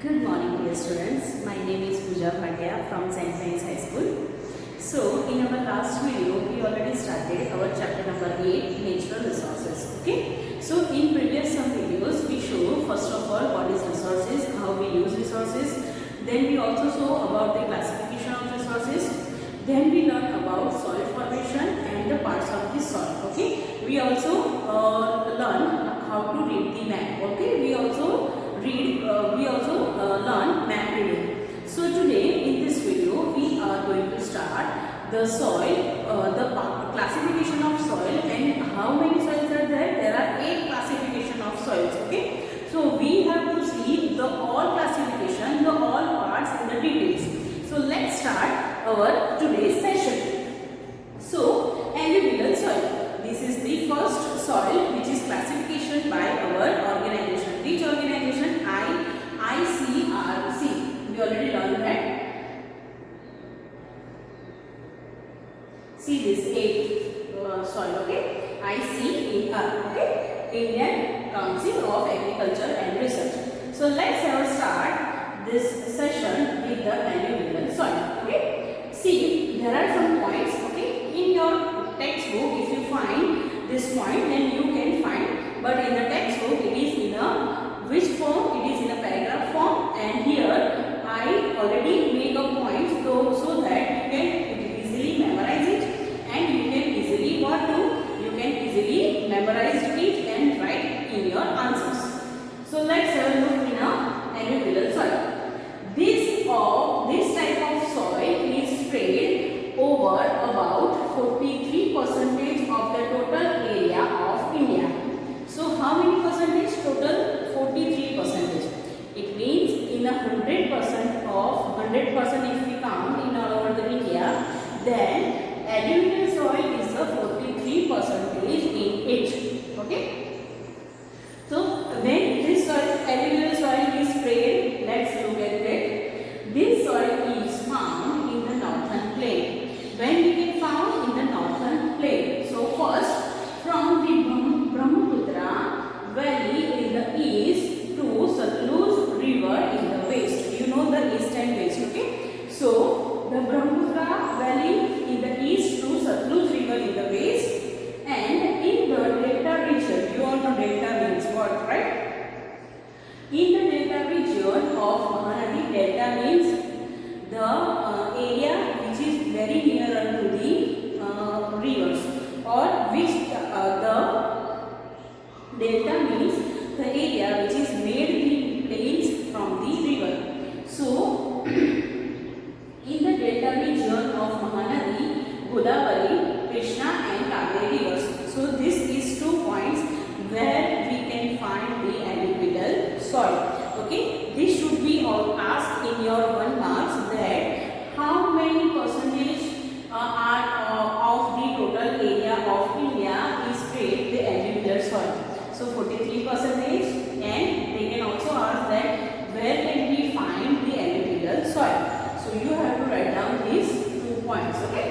Good morning, dear students. My name is Pooja Bhatia from St. Mary's High School. So, in our last video, we already started our chapter number 8, Natural Resources. Okay. So, in previous some videos, we show first of all what is resources, how we use resources. Then we also saw about the classification of resources. Then we learn about soil formation and the parts of the soil. Okay. We also learn how to read the map. Okay. We also learn map reading. So today in this video we are going to start the soil, the classification of soil, and how many soils are there? There are 8 classification of soils. Okay. So we have to see the all classification, the all parts in the details. So let's start our today's session. So alluvial soil. This is the first soil which is classification by our organization. Which organization? ICRC. We already learned that. See this 8 soil. Okay. ICAR. Okay. Indian Council of Agriculture and Research. So let's start this session with the alluvial soil. Okay. See, there are some points. Okay. In your textbook, if you find this point, then you can find. But in the textbook, it is in a which form? It is in a paragraph form, and here I already make a point so that you can easily memorize it, and you can easily you can easily memorize it and write in your answers. So let's have a look in a alluvial soil. This type of soil is spread over about 43% of the total area of India. So how many percentage? Total 43%. It means in 100% if we count in all over the India, then alluvial soil is the 43% in it. Okay. So when this alluvial soil is spread, let's look at it. This soil is found in the northern plain. When we can found in the northern plain? So first, from the Brahmaputra valley in the east to Satluj river in the west. You know the east and west. Okay. So the Brahmaputra valley in the east to Satluj river in the west, and in the delta region. You all know delta means what, right? In the delta region of Mahanadi, delta means the area which is very near to the rivers, or which the delta means the area which is made the plains from the river. So in the delta region of Mahanadi, Godavari, Krishna and Kaveri rivers. So this is 2 points where we can find the alluvial soil. Okay, this should be all asked in your 1 marks, that how many percentage are of the total area of India is spread the alluvial soil. So 43%, and they can also ask that where can we find the alluvial soil. So you have to write down these 2 points. Okay.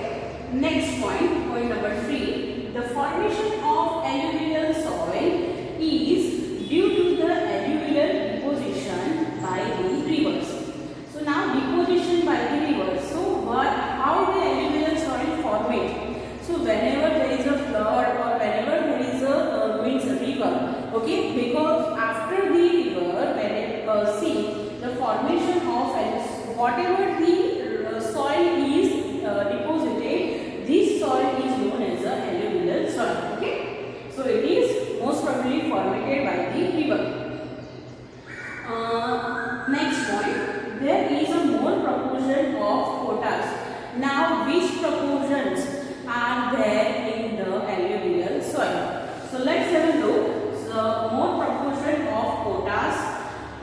Next point number 3. The formation of alluvial soil is due to the alluvial deposition by the rivers. So now deposition by the rivers. So how the alluvial soil formate? So whenever there is a flood or whenever there is a river, okay, because after the river, when it see the formation of whatever the soil is deposited, this soil is known as a alluvial soil. Okay, so it is most probably formed by the river. Next point, there is a more proportion of potash. Now, which proportions are there in the alluvial soil? So let's have a look. So more proportion of potash,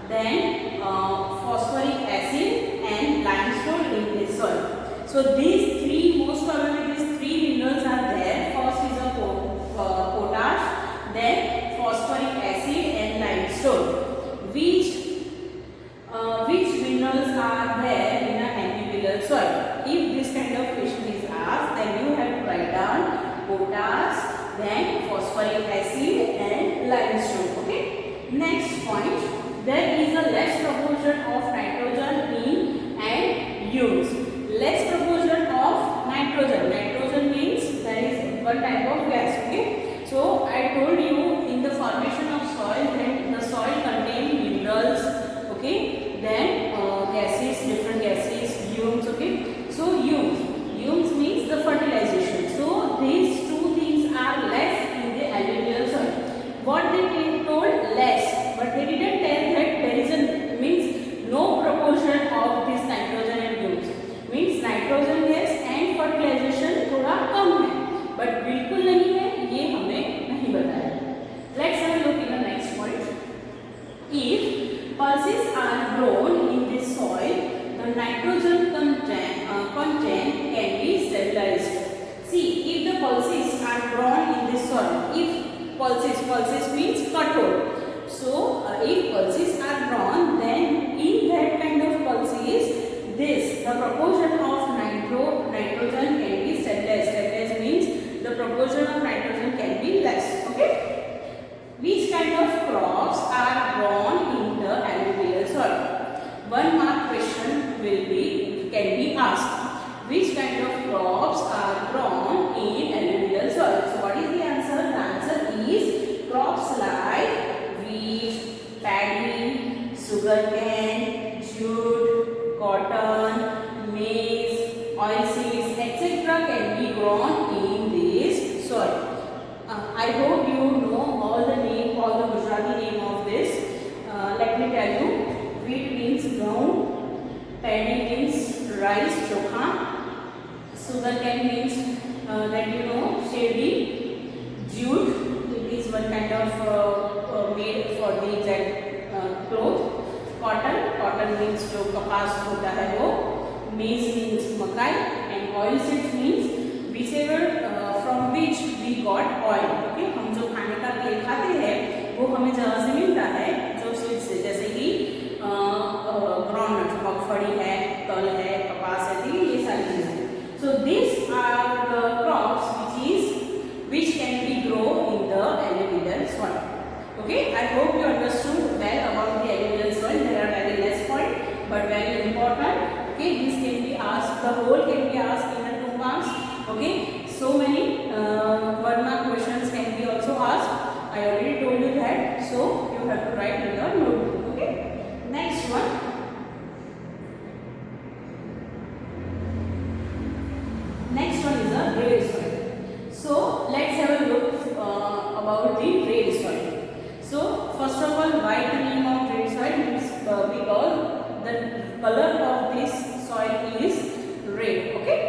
then phosphoric acid and limestone in this soil. So these 3, most probably these 3 minerals are there. First is a potash, then phosphoric acid and limestone. Which minerals are there in a alluvial soil? If this kind of question is asked, then you have to write down potash, then phosphoric acid and limestone. Okay. Next point, there is a less proportion of nitrogen in and humus. Less proportion of nitrogen. Nitrogen means there is one type of gas. Okay. So I told you in the formation of soil, then the soil contains minerals. Okay. Then gases, different gases, humus. Okay. So humus means the fertilization. So these two things are less in the alluvial soil. What they told? Less, but they didn't tell that there is a means no proportion of this nitrogen and humus. Means nitrogen gas and fertilisation थोड़ा कम है, but बिल्कुल नहीं है, ये हमें नहीं बताया. Let's have a look in the next point. If pulses are grown in this soil, the nitrogen content can be stabilized. See, if the pulses are grown in this soil, if pulses means कठोर. So if pulses are grown, then in that kind of pulses, the proportion of nitrogen can be stabilized. Stabilized means the proportion of nitrogen can be less. Okay. Which kind of crops are grown in the alluvial soil? 1 mark question can be asked. Which kind of crops are grown in alluvial soil? So what is the answer? The answer is crops like wheat, paddy, sugarcane, jute, cotton, maize, oilseeds, etc. can be grown in this soil. I hope you know all the Gujarati name of this. Let me tell you. Wheat means gaun, paddy means rice, chokha, sugarcane means that you know shady, jute. It is one kind of made for the cloth. Cotton means जो कपास होता है वो. Maize means मकाई, and oilseeds means whichever from which we got oil. Okay, हम जो खाने का तेल खाते हैं वो हमें जहाँ से मिलता है, जो सीड्स से, जैसे कि ग्राउंडनट, मगफड़ी है, तल है, कपास है, ठीक है, ये सारी चीजें. So these are the crops which can be grown in the alluvial soil. Okay, I hope you understood well about the alluvial soil. There are very less points, but very important. Okay, this can be asked, the whole can be asked in the 2 marks. Okay, so many 1 mark questions can be also asked. I already told you that, so you have to write in your notebook. Okay, next one. Next one is a red soil. So let's have a look about the red soil. So first of all, why the name of red soil? Means because the color of this soil is red. Okay,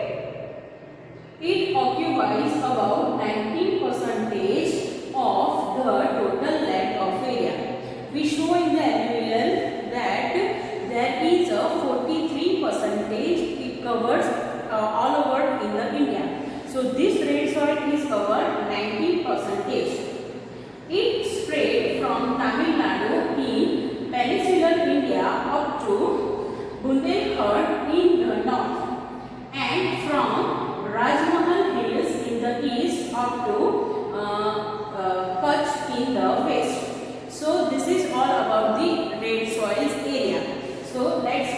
it occupies about 19% of the total land of area. We show in the alluvial that there is a 43% it covers all over in the India. So this red soil is covered 19%. It spread from Tamil Nadu in peninsular India up to Bundelkhand in the north, and from Rajmahal Hills in the east up to Kutch in the west. So this is all about the red soils area. So let's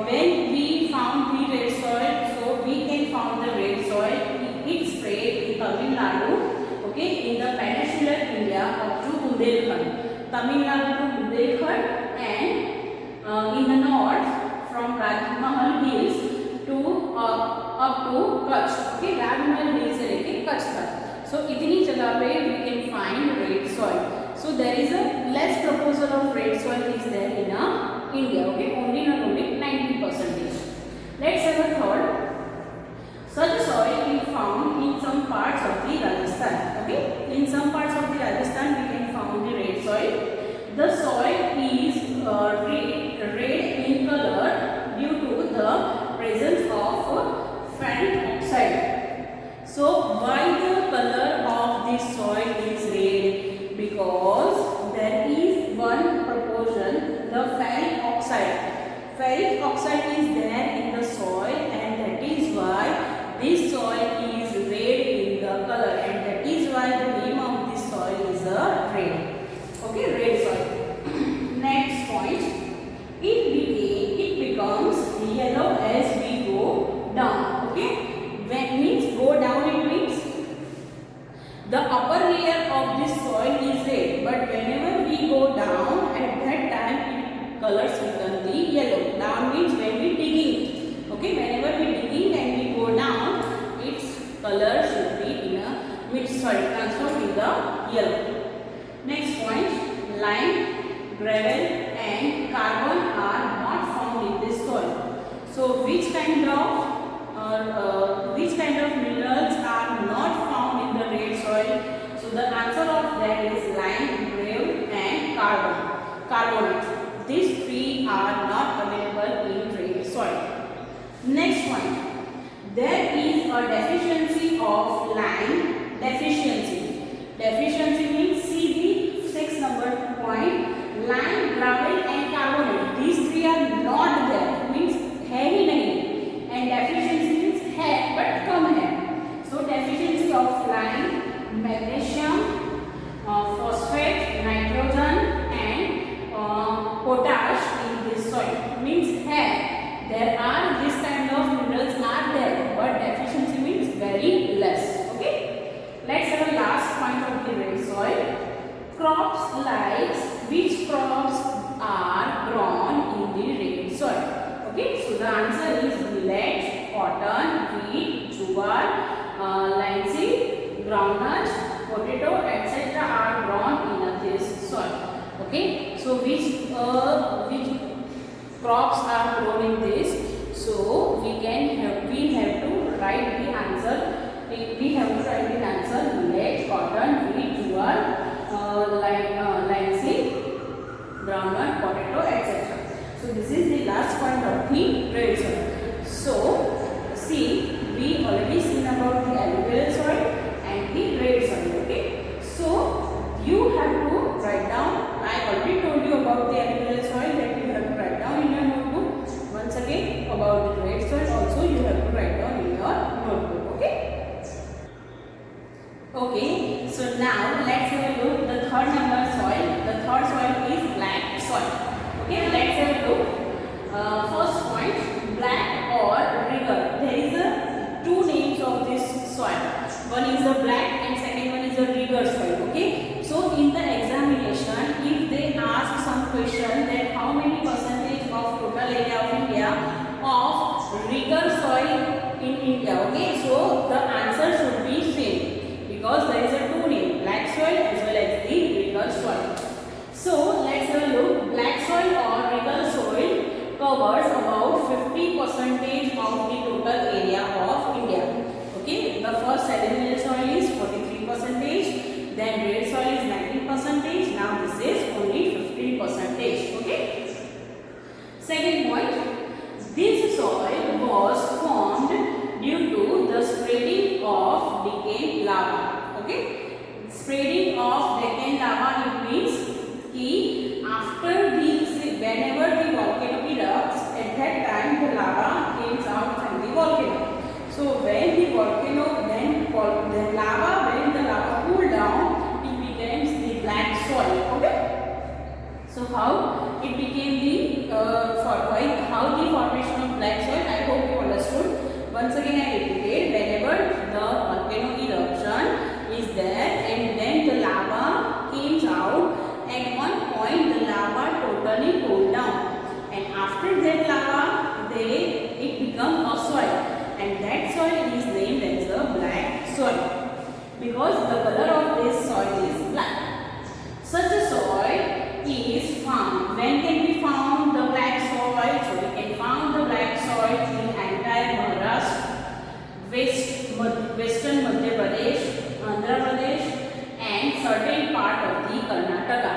when we found the red soil, so we can found the red soil. It spread in Tamil Nadu. Okay, in the peninsular India up to Bundelkhand, Tamil Nadu to Bundelkhand, and in the north from Rajmahal Hills to up to Kutch. Okay, Rajmahal Hills से लेके Kutch तक. So इतनी जगह पे we can find red soil. So there is a less proportion of red soil is there in India. Okay, only not only 19%. Let's have a third. Such soil is found in some parts of the Rajasthan. Okay, in some parts of the Rajasthan we can found the red soil. The soil is red in color due to the presence of ferric oxide. So why the color of this soil is red? Because there is one proportion, the ferric oxide. Ferric oxide is there in the soil, and that is why this soil is red in the color, and that is why the name of this soil is a red. Okay, red soil. Next point. but whenever we go down, at that time colors become the yellow. Down means when we digging. Okay, whenever we digging and we go down, its color should be in a transformed in the yellow. Next point, lime, gravel and carbon are not found in this soil. So which kind of minerals are not found in the red soil? So the answer of that is lime, gravel and carbonate. These three are not available in red soil. Next point, there is a deficiency of lime. Deficiency means see the 6 number point, lime, gravel and carbonate. These three are not there, means है ही नहीं, and deficiency means है but कम है. So deficiency of lime, magnesium, phosphate, nitrogen and potash in this soil means है. There are this kind of minerals are there, but deficiency means very less. Okay. Let's have a last point of the red soil. Crops like which crops are grown in the red soil? Okay, so the answer is millet, cotton, wheat, jowar, linseed, groundnut, potato, etc. are grown in this soil. Okay, so which crops are grown in this? So we have to write the answer. We have to write the answer millet, cotton, wheat, jowar, linseed, groundnut, potato, etc. So this is the last point of the red soil. So see, we already seen about the alluvial soil and the red soil. Okay. So you have to write down. I already told you about the alluvial soil that you have to write down in your notebook. Once again about the red soil also you have to write down in your notebook. Okay. Okay. So now let's have a look. The third number soil. The third soil is black soil. Okay, let's have a look. First point, black or rigor. There is two names of this soil. One is a black and second one is a rigor soil. Okay. So in the examination, if they ask some question that how many percentage of total area of India of rigor soil in India. Okay. So the answer should be same because there is a two name, black soil as well as the rigor soil. So let's have a look. Black soil or rigor soil covers about 50% of the total area of India. Okay, the first alluvial soil is 43%, then red soil is 19%. Now this is only 15%. Okay. Second point, this soil was formed due to the spreading of decayed lava. Okay, spreading of decayed lava it means after whenever the volcano erupts, at that time the lava comes out from the volcano. So when the volcano when the lava cooled down, it becomes the black soil. Okay. So how it became the how the formation of black soil? I hope you understood. Once again I repeated, whenever the volcano eruption is there and then the lava comes out. At one point the lava totally cooled down and after that lava it become a soil and that soil is named as the black soil because the color of this soil is black. Such a soil is found. When can we found the black soil? So we can found the black soil in entire Maharashtra, western Madhya Pradesh, Andhra Pradesh and certain part of the Karnataka.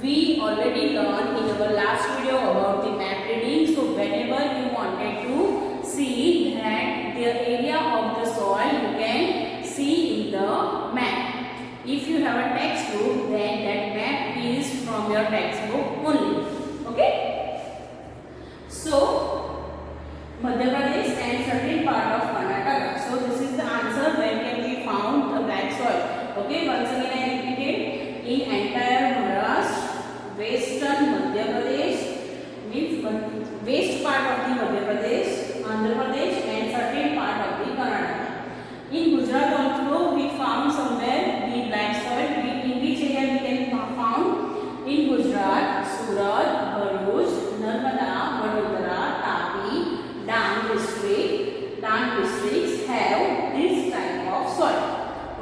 We already learned in our last video about the map reading. So whenever you wanted to see that the area of the soil, you can see in the map. If you have a textbook, then that map is from your textbook only. Okay. So Madhya Pradesh and certain part of Karnataka. So this is the answer. When can we found the black soil? Okay, once again I repeated. In entire Maharashtra, western Madhya Pradesh means west part of the Madhya Pradesh, Andhra Pradesh and certain part of the Karnataka. In Gujarat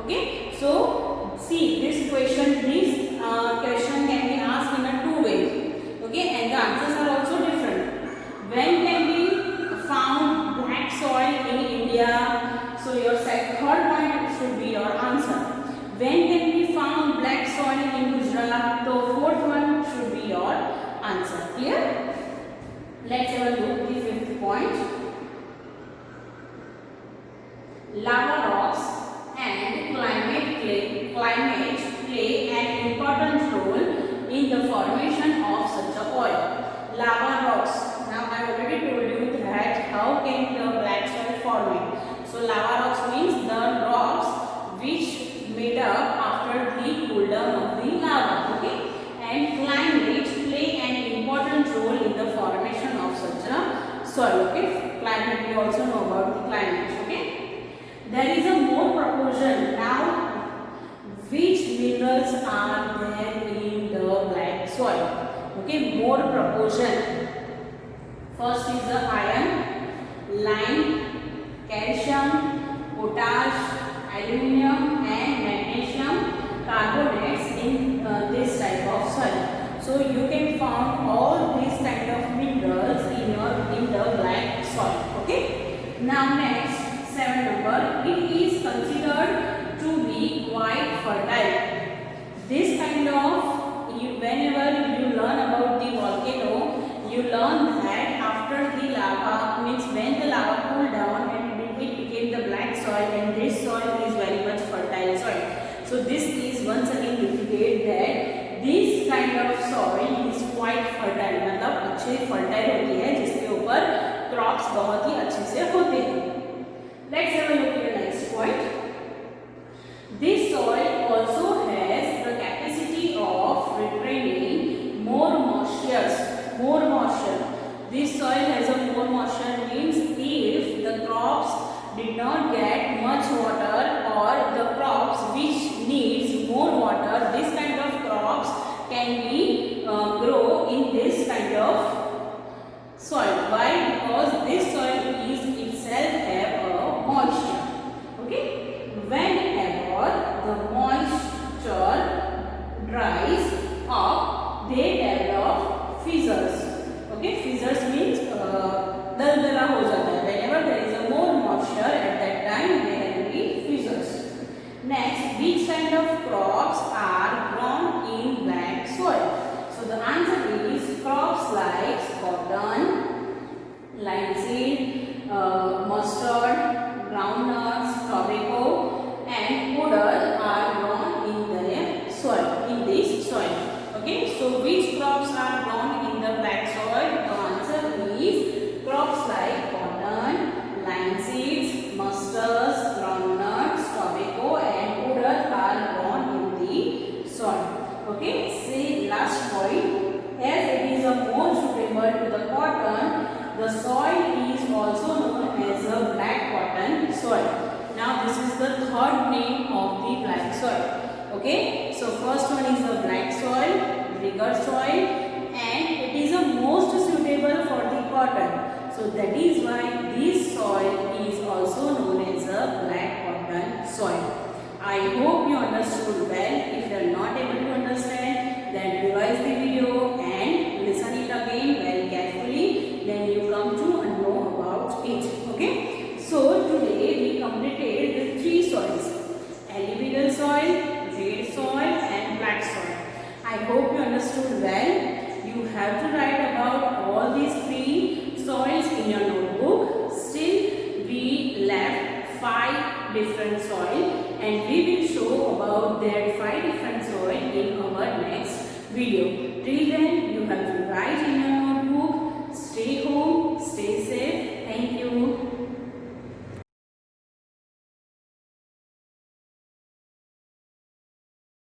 Okay, so see this question. This question can be asked in a two ways. Okay, and the answers are also different. When can we found black soil in India? So your third point should be your answer. When can we found black soil in Gujarat? So fourth one should be your answer. Clear? Let's have a look at the fifth point. Lava rocks and climate play an important role in the formation of such a oil. Lava rocks. Now I already told you that how can the black soil form. So lava rocks means the rocks which made up after the cool down of the lava. Okay, and climate play an important role in the formation of such a soil. Okay, climate, we also know about the climate. Okay. There is a more proportion now. Which minerals are there in the black soil? Okay, more proportion. First is the iron, lime, calcium, potash, aluminum, and magnesium carbonates in this type of soil. So you can find all these kind of minerals in the black soil. Okay. Now next. 7 number, it is considered to be quite fertile. This kind of, whenever you learn about the volcano, you learn that after the lava, means when the lava cooled down and it became the black soil, and this soil is very much fertile soil. So this is once again indicate that this kind of soil is quite fertile, मतलब अच्छे fertile होती है जिसके ऊपर crops बहुत ही अच्छे से होते हैं. Let's have a look at the next point. This soil also has the capacity of retaining more moisture. More moisture. This soil has a more moisture means if the crops did not get much water or the crops which needs more water, this kind of crops can be grow in this kind of soil. Why? Because this soil is itself have moisture. Okay, whenever the moisture dries up, they develop fissures. Okay, fissures means दलदला हो जाता है. Whenever there is a more moisture at that time, there will be fissures. Next, which kind of crops are grown in black soil? So the answer is crops like cotton, linseed, mustard, groundnuts, tobacco, and udder are grown in the soil, in this soil. Okay, so which crops are grown in the black soil? The answer is crops like cotton, linseeds, mustards, groundnuts, tobacco, and udder are grown in the soil. Okay, say last point. As it is a more suitable to the cotton, the soil is also known as a black cotton soil. Now this is the third name of the black soil. Okay, so first one is the black soil, rigor soil, and it is the most suitable for the cotton. So that is why this soil is also known as a black cotton soil. I hope you understood well. If you are not able to understand, then revise the video and listen it again very carefully. Then you come to know about it. Okay. So today we completed the three soils: alluvial soil, red soil, and black soil. I hope you understood well. You have to write about all these three soils in your notebook. Still, we left 5 different soil, and we will show about their 5 different soil in our next video. Till then, you have to write in your notebook. Stay home, stay safe. Thank you.